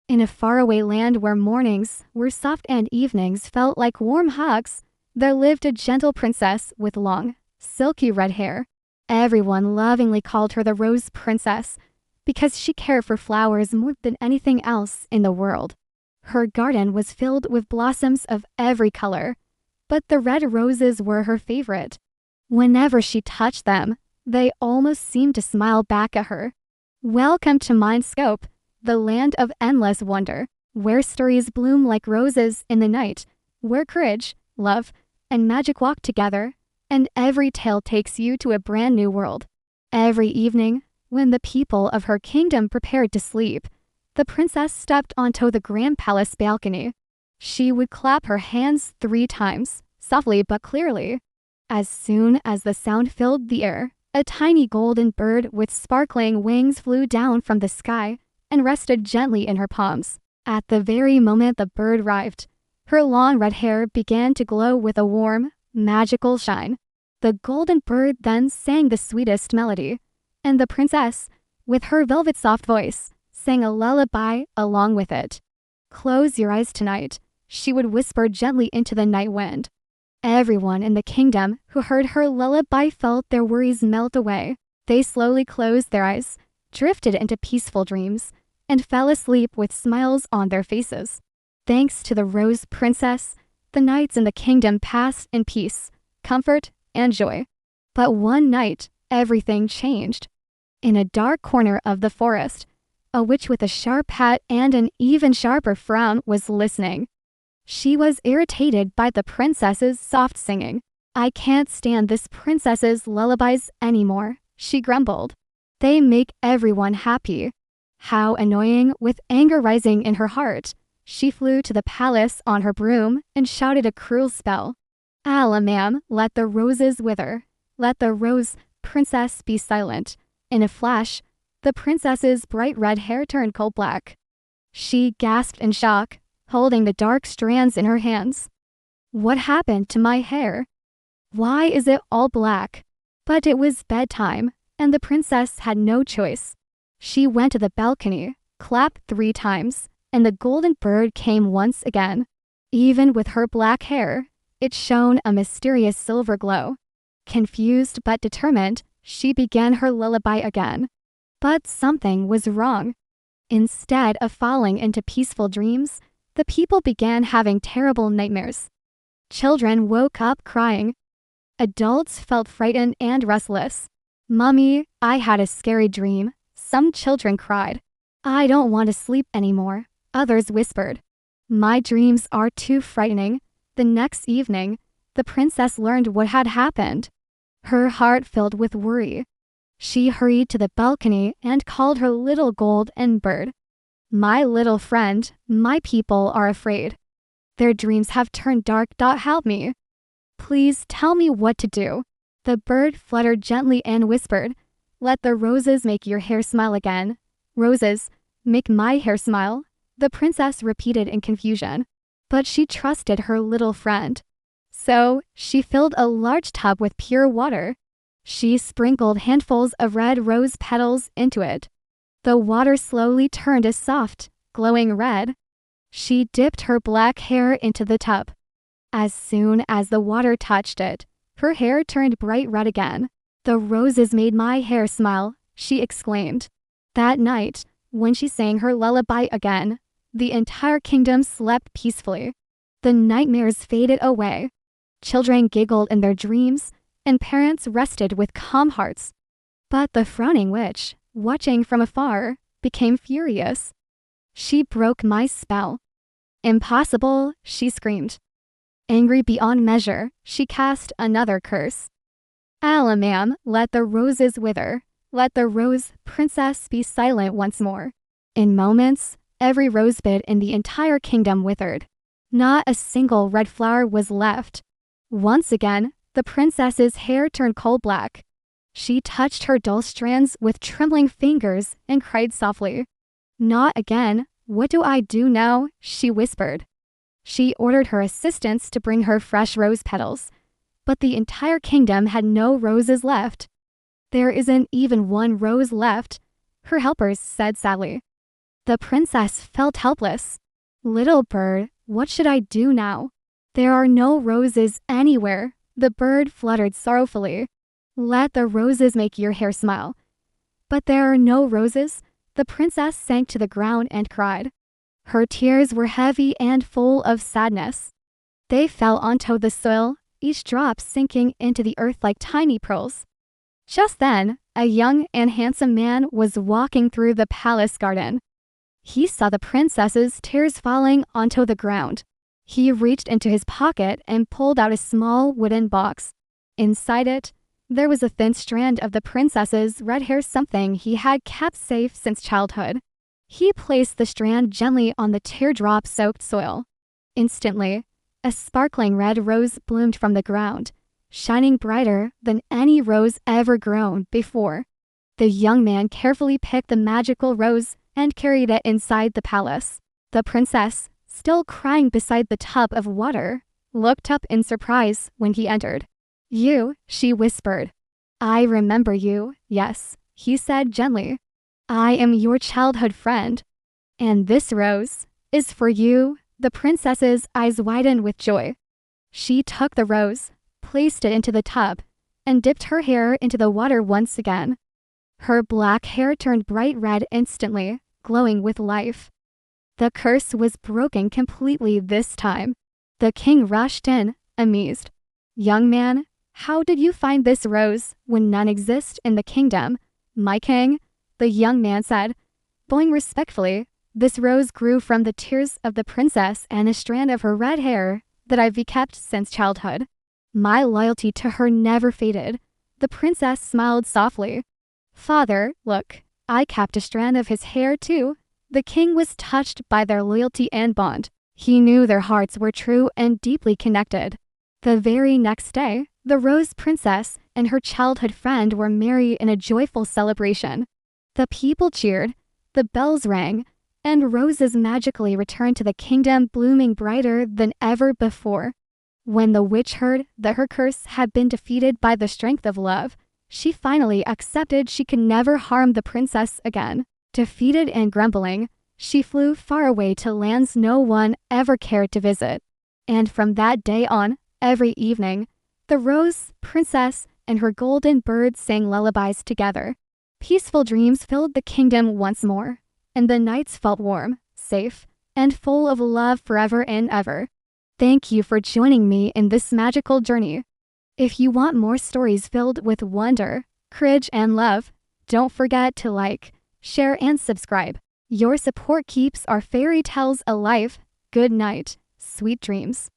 In a faraway land where mornings were soft and evenings felt like warm hugs, there lived a gentle princess with long, silky red hair. Everyone lovingly called her the Rose Princess because she cared for flowers more than anything else in the world. Her garden was filled with blossoms of every color, but the red roses were her favorite. Whenever she touched them, they almost seemed to smile back at her. Welcome to Mindscope, the land of endless wonder, where stories bloom like roses in the night, where courage, love, and magic walk together, and every tale takes you to a brand new world. Every evening, when the people of her kingdom prepared to sleep, the princess stepped onto the grand palace balcony. She would clap her hands 3 times, softly but clearly. As soon as the sound filled the air, a tiny golden bird with sparkling wings flew down from the sky and rested gently in her palms. At the very moment the bird arrived, her long red hair began to glow with a warm, magical shine. The golden bird then sang the sweetest melody, and the princess, with her velvet soft voice, sang a lullaby along with it. "Close your eyes tonight," she would whisper gently into the night wind. Everyone in the kingdom who heard her lullaby felt their worries melt away. They slowly closed their eyes, drifted into peaceful dreams, and fell asleep with smiles on their faces. Thanks to the Rose Princess, the nights in the kingdom passed in peace, comfort, and joy. But one night, everything changed. In a dark corner of the forest, a witch with a sharp hat and an even sharper frown was listening. She was irritated by the princess's soft singing. "I can't stand this princess's lullabies anymore," she grumbled. "They make everyone happy." How annoying! With anger rising in her heart, she flew to the palace on her broom and shouted a cruel spell. "Allah, ma'am, let the roses wither. Let the Rose Princess be silent." In a flash, the princess's bright red hair turned coal black. She gasped in shock, holding the dark strands in her hands. "What happened to my hair? Why is it all black?" But it was bedtime, and the princess had no choice. She went to the balcony, clapped 3 times, and the golden bird came once again. Even with her black hair, it shone a mysterious silver glow. Confused but determined, she began her lullaby again. But something was wrong. Instead of falling into peaceful dreams, the people began having terrible nightmares. Children woke up crying. Adults felt frightened and restless. "Mommy, I had a scary dream," some children cried. "I don't want to sleep anymore," others whispered. "My dreams are too frightening." The next evening, the princess learned what had happened. Her heart filled with worry. She hurried to the balcony and called her little golden bird. "My little friend, my people are afraid. Their dreams have turned dark. Help me. Please tell me what to do." The bird fluttered gently and whispered, "Let the roses make your hair smile again." "Roses, make my hair smile," the princess repeated in confusion. But she trusted her little friend. So she filled a large tub with pure water. She sprinkled handfuls of red rose petals into it. The water slowly turned a soft, glowing red. She dipped her black hair into the tub. As soon as the water touched it, her hair turned bright red again. "The roses made my hair smile," she exclaimed. That night, when she sang her lullaby again, the entire kingdom slept peacefully. The nightmares faded away. Children giggled in their dreams, and parents rested with calm hearts. But the frowning witch, watching from afar, became furious. "She broke my spell." "Impossible," she screamed. Angry beyond measure, she cast another curse. "Allah, ma'am, let the roses wither. Let the Rose Princess be silent once more." In moments, every rosebud in the entire kingdom withered. Not a single red flower was left. Once again, the princess's hair turned coal black. She touched her dull strands with trembling fingers and cried softly. "Not again. What do I do now?" she whispered. She ordered her assistants to bring her fresh rose petals, but the entire kingdom had no roses left. "There isn't even one rose left," her helpers said sadly. The princess felt helpless. Little bird, what should I do now? There are no roses anywhere. The bird fluttered sorrowfully. Let the roses make your hair smile. But there are no roses. The princess sank to the ground and cried. Her tears were heavy and full of sadness. They fell onto the soil, each drop sinking into the earth like tiny pearls. Just then, a young and handsome man was walking through the palace garden. He saw the princess's tears falling onto the ground. He reached into his pocket and pulled out a small wooden box. Inside it, there was a thin strand of the princess's red hair, something he had kept safe since childhood. He placed the strand gently on the teardrop-soaked soil. Instantly, a sparkling red rose bloomed from the ground, shining brighter than any rose ever grown before. The young man carefully picked the magical rose and carried it inside the palace. The princess, still crying beside the tub of water, looked up in surprise when he entered. You, she whispered. I remember you, yes, he said gently. I am your childhood friend. And this rose is for you. The princess's eyes widened with joy. She took the rose, placed it into the tub, and dipped her hair into the water once again. Her black hair turned bright red instantly, glowing with life. The curse was broken completely this time. The king rushed in, amazed. Young man, how did you find this rose when none exist in the kingdom? My king, the young man said, bowing respectfully. This rose grew from the tears of the princess and a strand of her red hair that I've kept since childhood. My loyalty to her never faded. The princess smiled softly. Father, look, I kept a strand of his hair too. The king was touched by their loyalty and bond. He knew their hearts were true and deeply connected. The very next day, the Rose Princess and her childhood friend were married in a joyful celebration. The people cheered, the bells rang, and roses magically returned to the kingdom, blooming brighter than ever before. When the witch heard that her curse had been defeated by the strength of love, she finally accepted she could never harm the princess again. Defeated and grumbling, she flew far away to lands no one ever cared to visit. And from that day on, every evening, the Rose Princess and her golden bird sang lullabies together. Peaceful dreams filled the kingdom once more, and the nights felt warm, safe, and full of love forever and ever. Thank you for joining me in this magical journey. If you want more stories filled with wonder, courage, and love, don't forget to like, share, and subscribe. Your support keeps our fairy tales alive. Good night, sweet dreams.